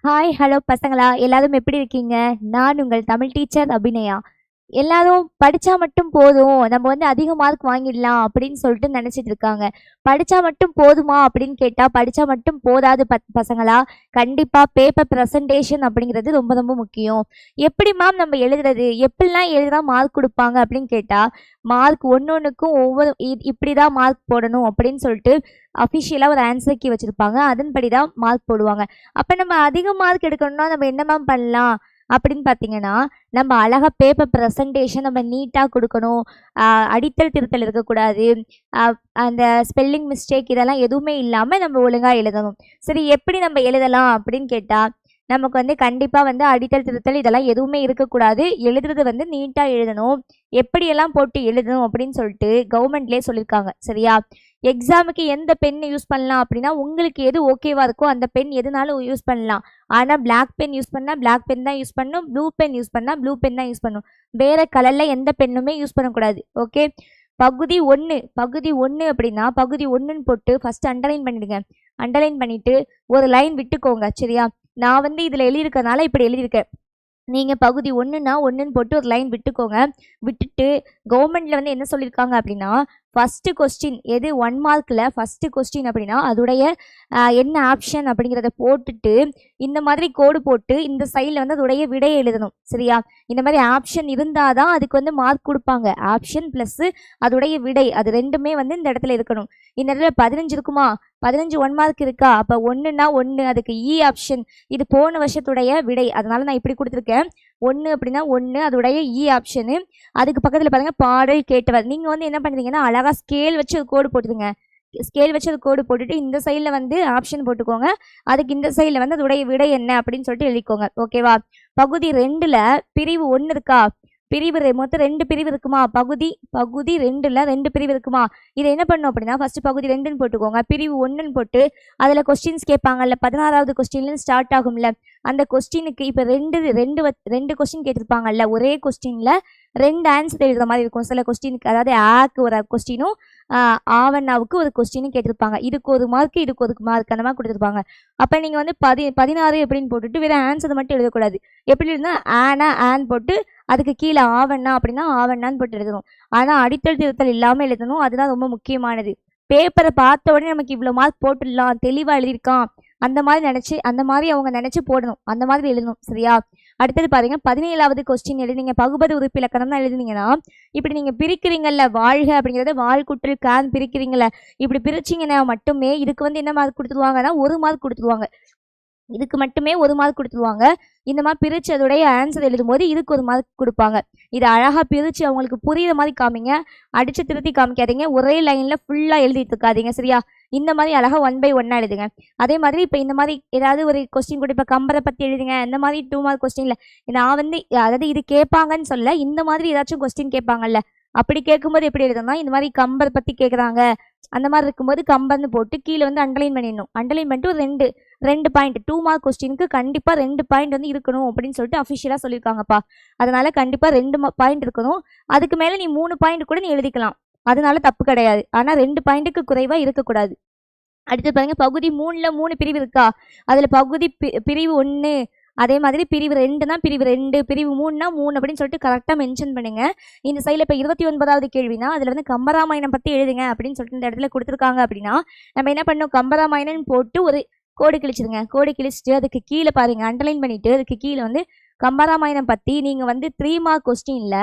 Hi, hello பசங்களா! எல்லாரும் எப்படி இருக்கீங்க? நான் உங்கள் தமிழ் டீச்சர் அபிநயா. எல்லாரும் படிச்சா மட்டும் போதும், நம்ம வந்து அதிக மார்க் வாங்கிடலாம் அப்படின்னு சொல்லிட்டு நினைச்சிட்டு இருக்காங்க. படிச்சா மட்டும் போதுமா அப்படின்னு கேட்டா, படிச்சா மட்டும் போதாது பசங்களா. கண்டிப்பா பேப்பர் பிரசன்டேஷன் அப்படிங்கிறது ரொம்ப ரொம்ப முக்கியம். எப்படி மேம் நம்ம எழுதுறது? எப்படிலாம் எழுதுனா மார்க் குடுப்பாங்க அப்படின்னு கேட்டா, மார்க் ஒண்ணொண்ணுக்கும் ஒவ்வொரு இப்படிதான் மார்க் போடணும் அப்படின்னு சொல்லிட்டு அஃபிஷியலா ஒரு ஆன்சர் கீ வச்சிருப்பாங்க. அதன்படி தான் மார்க் போடுவாங்க. அப்ப நம்ம அதிக மார்க் எடுக்கணும்னா நம்ம என்ன மேம் பண்ணலாம்? அப்படின்னு பார்த்தீங்கன்னா, நம்ம அழகா பேப்பர் ப்ரெசன்டேஷன் நம்ம நீட்டா குடுக்கணும். அடித்தல், திருத்தல் இருக்கக்கூடாது. அ அந்த ஸ்பெல்லிங் மிஸ்டேக் இதெல்லாம் எதுவுமே இல்லாம நம்ம ஒழுங்கா எழுதணும். சரி, எப்படி நம்ம எழுதலாம் அப்படின்னு கேட்டா, நமக்கு வந்து கண்டிப்பா வந்து அடித்தல், திருத்தல் இதெல்லாம் எதுவுமே இருக்கக்கூடாது. எழுதுறது வந்து நீட்டா எழுதணும். எப்படியெல்லாம் போட்டு எழுதணும் அப்படின்னு சொல்லிட்டு கவர்மெண்ட்லேயே சொல்லியிருக்காங்க. சரியா? எக்ஸாமுக்கு எந்த பென் யூஸ் பண்ணலாம் அப்படின்னா, உங்களுக்கு எது ஓகேவா இருக்கோ அந்த பென் எதுனாலும் யூஸ் பண்ணலாம். ஆனா பிளாக் பென் யூஸ் பண்ணா பிளாக் பென் தான் யூஸ் பண்ணணும். ப்ளூ பென் யூஸ் பண்ணா ப்ளூ பென் தான் யூஸ் பண்ணணும். வேற கலர்ல எந்த பென்னுமே யூஸ் பண்ணக்கூடாது. ஓகே. பகுதி 1 அப்படின்னா பகுதி 1ன்னு போட்டு ஃபர்ஸ்ட் அண்டர்லைன் பண்ணிடுங்க. அண்டர்லைன் பண்ணிட்டு ஒரு லைன் விட்டுக்கோங்க. சரியா? நான் வந்து இதுல எழுதியிருக்கனால இப்படி எழுதியிருக்கேன். நீங்க பகுதி 1ன்னா 1ன்னு போட்டு ஒரு லைன் விட்டுக்கோங்க. விட்டுட்டு கவர்மெண்ட்ல வந்து என்ன சொல்லியிருக்காங்க அப்படின்னா, ஃபர்ஸ்ட் கொஸ்டின் எது 1 மார்க்ல ஃபர்ஸ்ட் கொஸ்டின் அப்படின்னா அதோடைய என்ன ஆப்ஷன் அப்படிங்கிறத போட்டுட்டு இந்த மாதிரி கோடு போட்டு இந்த சைடில் வந்து அதோடைய விடையை எழுதணும். சரியா? இந்த மாதிரி ஆப்ஷன் இருந்தால் தான் அதுக்கு வந்து மார்க் கொடுப்பாங்க. ஆப்ஷன் ப்ளஸ் அதோடைய விடை அது ரெண்டுமே வந்து இந்த இடத்துல இருக்கணும். இந்த இடத்துல 15 இருக்குமா? 15 1 மார்க் இருக்கா? அப்போ 1ன்னா 1 அதுக்கு ஆப்ஷன். இது போன வருஷத்துடைய விடை. அதனால நான் இப்படி கொடுத்துருக்கேன். 1 அப்படின்னா 1 அதோடைய ஆப்ஷனு. அதுக்கு பக்கத்தில் பாருங்க பாடல் கேட்டவர். நீங்கள் வந்து என்ன பண்ணுறீங்கன்னா அழகாக ஸ்கேல் வச்சு ஒரு கோடு போட்டுருங்க. ஸ்கேல் வச்சு ஒரு கோடு போட்டுட்டு இந்த சைடில் வந்து ஆப்ஷன் போட்டுக்கோங்க. அதுக்கு இந்த சைடில் வந்து அதோடைய விடை என்ன அப்படின்னு சொல்லிட்டு எழுதிக்கோங்க. ஓகேவா? பகுதி 2ல் பிரிவு 1 இருக்கா? பிரிவு மொத்தம் 2 பிரிவு இருக்குமா? பகுதி 2ல் 2 பிரிவு இருக்குமா? இதை என்ன பண்ணணும் அப்படின்னா ஃபர்ஸ்ட் பகுதி 2ன்னு போட்டுக்கோங்க. பிரிவு 1ன்னு போட்டு அதில் கொஸ்டின்ஸ் கேட்பாங்கல்ல, 16வது கொஸ்டின்லேருந்து ஸ்டார்ட் ஆகும்ல, அந்த கொஸ்டினுக்கு இப்போ ரெண்டு கொஸ்டின் கேட்டிருப்பாங்கல்ல, ஒரே கொஸ்டினில் 2 ஆன்சர் எழுதுற மாதிரி இருக்கும் சில கொஸ்டினுக்கு. அதாவது ஆக்கு ஒரு கொஸ்டினும் ஆவண்ணாவுக்கு ஒரு கொஸ்டினும் கேட்டிருப்பாங்க. இதுக்கு ஒரு மார்க், இதுக்கு ஒரு மார்க், அந்த மாதிரி கொடுத்துருப்பாங்க. அப்போ நீங்கள் வந்து 16 எப்படின்னு போட்டுட்டு வேறு ஆன்சர் மட்டும் எழுதக்கூடாது. எப்படி இருந்தால் ஆன் போட்டு அதுக்கு கீழே ஆவண்ணா அப்படின்னா ஆவண்ணான்னு போட்டு எழுதணும். ஆனால் அடித்தல் திருத்தல் இல்லாமல் எழுதணும். அதுதான் ரொம்ப முக்கியமானது. பேப்பரை பார்த்த உடனே நமக்கு இவ்வளோ மார்க் போட்டுடலாம், தெளிவாக எழுதியிருக்கான், அந்த மாதிரி அவங்க நினச்சி போடணும். அந்த மாதிரி எழுதணும். சரியா? அடுத்தது பாருங்க, 17வது கொஸ்டின் எழுதிங்க. பகுபத உறுப்பிலக்கணம் தான் எழுதினீங்கன்னா இப்படி நீங்கள் பிரிக்கிறீங்கல்ல, வாழ்க அப்படிங்கிறத வாழ்குற்றல் கேன் பிரிக்கிறீங்கல்ல, இப்படி பிரிச்சிங்கன்னா மட்டுமே இதுக்கு வந்து என்ன மார்க் கொடுத்துருவாங்கன்னா 1 மார்க் கொடுத்துருவாங்க. இதுக்கு மட்டுமே 1 மார்க் கொடுத்துருவாங்க. இந்த மாதிரி பிரித்து அதோடைய ஆன்சர் எழுதும்போது இதுக்கு 1 மார்க் கொடுப்பாங்க. இதை அழகாக பிரித்து அவங்களுக்கு புரியுற மாதிரி காமிங்க. அடித்து திருத்தி காமிக்காதீங்க. ஒரே லைனில் ஃபுல்லாக எழுதிட்டு இருக்காதீங்க. சரியா? இந்த மாதிரி அழகாக 1 by 1 எழுதுங்க. அதே மாதிரி இப்போ இந்த மாதிரி ஏதாவது ஒரு கொஸ்டின் கூட இப்போ கம்பரை பற்றி எழுதுங்க. இந்த மாதிரி 2 மார்க் கொஸ்டினில் நான் வந்து அதாவது இது கேட்பாங்கன்னு சொல்ல, இந்த மாதிரி ஏதாச்சும் கொஸ்டின் கேட்பாங்கல்ல, அப்படி கேட்கும்போது எப்படி எழுதணும்னா இந்த மாதிரி கம்பர் பற்றி கேட்குறாங்க அந்த மாதிரி இருக்கும்போது கம்பர்னு போட்டு கீழே வந்து அண்டர்லைன் பண்ணிடணும். அண்டர்லைன் பண்ணிட்டு ஒரு ரெண்டு பாயிண்ட் 2 மார்க் கொஸ்டினுக்கு கண்டிப்பாக 2 பாயிண்ட் வந்து இருக்கணும் அப்படின்னு சொல்லிட்டு அஃபிஷியலாக சொல்லியிருக்காங்கப்பா. அதனால கண்டிப்பாக 2 பாயிண்ட் இருக்கணும். அதுக்கு மேலே நீ 3 பாயிண்ட் கூட நீ எழுதிக்கலாம். அதனால தப்பு கிடையாது. ஆனால் 2 பாயிண்ட்டுக்கு குறைவாக இருக்கக்கூடாது. அடுத்து பாருங்க, பகுதி 3ல் 3 பிரிவு இருக்கா? அதில் பிரிவு 1, அதே மாதிரி பிரிவு 2னா பிரிவு 2, பிரிவு 3னா 3 அப்படின்னு சொல்லிட்டு கரெக்டாக மென்ஷன் பண்ணுங்க. இந்த சைடில் இப்போ 29வது கேள்வினா அதில் வந்து கம்பராமாயணம் பற்றி எழுதுங்க அப்படின்னு சொல்லிட்டு இந்த இடத்துல கொடுத்துருக்காங்க. அப்படின்னா நம்ம என்ன பண்ணோம், கம்பராமாயணம் போட்டு ஒரு கோடு கிழிச்சிருங்க. கோடு கிழிச்சிட்டு அதுக்கு கீழே பாருங்க, அண்டர்லைன் பண்ணிட்டு அதுக்கு கீழே வந்து கம்பராமாயணம் பற்றி நீங்கள் வந்து 3 மார்க் கொஸ்டினில்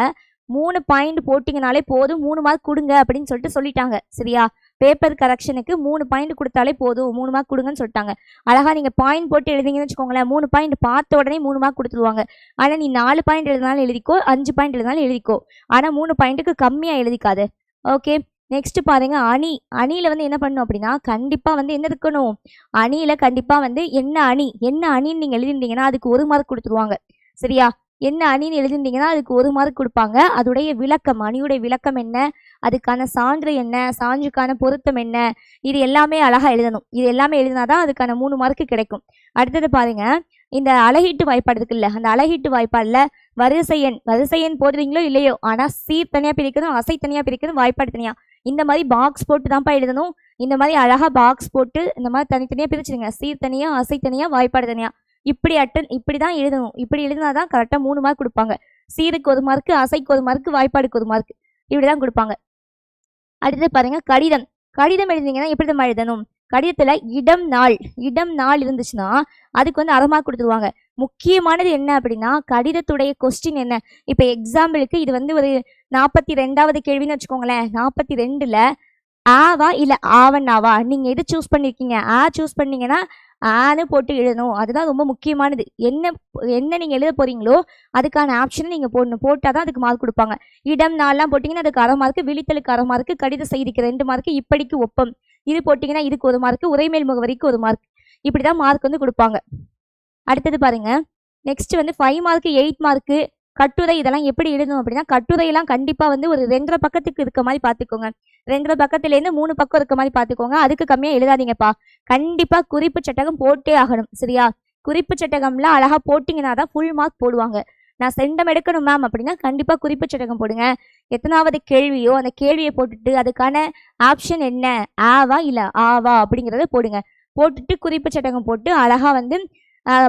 3 பாயிண்ட் போட்டிங்கனாலே போதும், 3 மார்க் கொடுங்க அப்படின்னு சொல்லிட்டு சொல்லிட்டாங்க. சரியா? பேப்பர் கரெக்ஷனுக்கு 3 பாயிண்ட் கொடுத்தாலே போதும், 3 மார்க் கொடுங்கன்னு சொல்லிட்டாங்க. அழகா நீங்கள் பாயிண்ட் போட்டு எழுதிங்கன்னு வச்சுக்கோங்களேன், 3 பாயிண்ட் பார்த்த உடனே 3 மார்க் கொடுத்துருவாங்க. ஆனால் நீ 4 பாயிண்ட் எழுதினாலும் எழுதிக்கோ, 5 பாயிண்ட் எழுதினாலும் எழுதிக்கோ. ஆனால் 3 பாயிண்ட்டுக்கு கம்மியாக எழுதிக்காது. ஓகே. நெக்ஸ்ட் பாருங்க, அணியில் வந்து என்ன பண்ணணும் அப்படின்னா கண்டிப்பாக வந்து என்ன இருக்கணும், அணியில் கண்டிப்பாக வந்து என்ன அணின்னு நீங்கள் எழுதிருந்தீங்கன்னா அதுக்கு 1 மார்க் கொடுத்துருவாங்க. சரியா? என்ன அணின்னு எழுதிருந்தீங்கன்னா அதுக்கு 1 மார்க் கொடுப்பாங்க. அதோடைய விளக்கம், அணியுடைய விளக்கம் என்ன, அதுக்கான சான்று என்ன, சான்றுக்கான பொருத்தம் என்ன, இது எல்லாமே அழகாக எழுதணும். இது எல்லாமே எழுதினாதான் அதுக்கான 3 மார்க்கு கிடைக்கும். அடுத்தது பாருங்க, இந்த அழகீட்டு வாய்ப்பாடு இருக்குல்ல, அந்த அழகீட்டு வாய்ப்பாடில் வரிசை எண் போடுறீங்களோ இல்லையோ, ஆனால் சீர் தனியாக பிரிக்கணும், அசை தனியாக பிரிக்கணும், வாய்ப்பாடு தனியாக. இந்த மாதிரி பாக்ஸ் போட்டு தான்ப்பா எழுதணும். இந்த மாதிரி அழகாக பாக்ஸ் போட்டு இந்த மாதிரி தனித்தனியாக பிரிச்சுடுங்க. சீர் தனியாக, அசை தனியாக, வாய்ப்பாடு தனியாக. இப்படி தான் எழுதணும், இப்படி எழுதினா தான் கரெக்டாக 3 மார்க் கொடுப்பாங்க. சீருக்கு 1 மார்க்கு, அசைக்கு 1 மார்க்கு, வாய்ப்பாடுக்கு 1 மார்க், இப்படி தான் கொடுப்பாங்க. அடுத்து பாருங்க கடிதம். கடிதம் எழுதிங்கன்னா எப்படி நம்ம எழுதணும்? கடிதத்துல இடம் நாள் இருந்துச்சுன்னா அதுக்கு வந்து 1/2 மார்க் கொடுத்துருவாங்க. முக்கியமானது என்ன அப்படின்னா கடிதத்துடைய கொஸ்டின் என்ன. இப்ப எக்ஸாம்பிளுக்கு இது வந்து ஒரு 42வது கேள்வின்னு வச்சுக்கோங்களேன். 42ல ஆவா இல்ல ஆவண்ணாவா நீங்க எது சூஸ் பண்ணிருக்கீங்க? சூஸ் பண்ணீங்கன்னா ஆன்னு போட்டு எழுதணும். அதுதான் ரொம்ப முக்கியமானது. என்ன நீங்க எழுத போறீங்களோ அதுக்கான ஆப்ஷனை நீங்க போடணும். போட்டாதான் அதுக்கு மார்க் கொடுப்பாங்க. இடம் நாள்லாம் போட்டிங்கன்னா அதுக்கு 1/2 மார்க், விழித்தலுக்கு 1/2 மார்க், கடித செய்திக்கு 2 மார்க், இப்படிக்கு ஒப்பம் இது போட்டிங்கன்னா இதுக்கு 1 மார்க், உரைமேல் முகவரிக்கு 1 மார்க், இப்படிதான் மார்க் வந்து கொடுப்பாங்க. அடுத்தது பாருங்க, நெக்ஸ்ட் வந்து 5 மார்க், 8 மார்க், கட்டுரை இதெல்லாம் எப்படி எழுதணும் அப்படின்னா கட்டுரையெல்லாம் கண்டிப்பா வந்து ஒரு 2.5 பக்கத்துக்கு இருக்க மாதிரி பார்த்துக்கோங்க. 2.5 பக்கத்துலேருந்து 3 பக்கம் இருக்க மாதிரி பார்த்துக்கோங்க. அதுக்கு கம்மியாக எழுதாதீங்கப்பா. கண்டிப்பா குறிப்பு சட்டகம் போட்டே ஆகணும். சரியா? குறிப்பு சட்டகம்லாம் அழகா போட்டிங்கன்னா தான் ஃபுல் மார்க் போடுவாங்க. நான் செண்டம் எடுக்கணும் மேம் அப்படின்னா கண்டிப்பா குறிப்பு சட்டகம் போடுங்க. எத்தனாவது கேள்வியோ அந்த கேள்வியை போட்டுட்டு அதுக்கான ஆப்ஷன் என்ன, ஆவா இல்ல ஆவா அப்படிங்கிறத போடுங்க. போட்டுட்டு குறிப்பு சட்டகம் போட்டு அழகா வந்து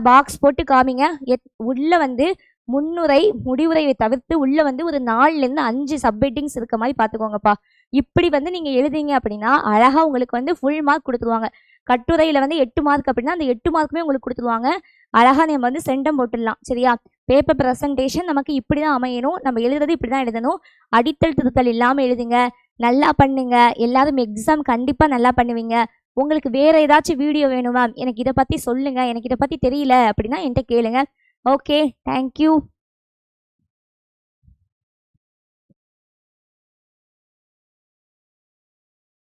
பாக்ஸ் போட்டு காமிங்க. உள்ள வந்து முன்னுரை முடிவுரையை தவிர்த்து உள்ள வந்து ஒரு 4லேருந்து 5 சப்ஹெட்டிங்ஸ் இருக்க மாதிரி பார்த்துக்கோங்கப்பா. இப்படி வந்து நீங்க எழுதிங்க அப்படின்னா அழகா உங்களுக்கு வந்து ஃபுல் மார்க் கொடுத்துருவாங்க. கட்டுரையில வந்து 8 மார்க் அப்படின்னா அந்த 8 மார்க்குமே உங்களுக்கு கொடுத்துருவாங்க. அழகா நம்ம வந்து செண்டம் போட்டுடலாம். சரியா? பேப்பர் ப்ரெசன்டேஷன் நமக்கு இப்படி தான் அமையணும். நம்ம எழுதுறது இப்படி தான் எழுதணும். அடித்தல் திருத்தல் இல்லாமல் எழுதுங்க. நல்லா பண்ணுங்க. எல்லாரும் எக்ஸாம் கண்டிப்பாக நல்லா பண்ணுவீங்க. உங்களுக்கு வேற ஏதாச்சும் வீடியோ வேணும் மேம், எனக்கு இதை பற்றி சொல்லுங்க, எனக்கு இதை பற்றி தெரியல அப்படின்னா என்கிட்ட கேளுங்க. Okay, thank you.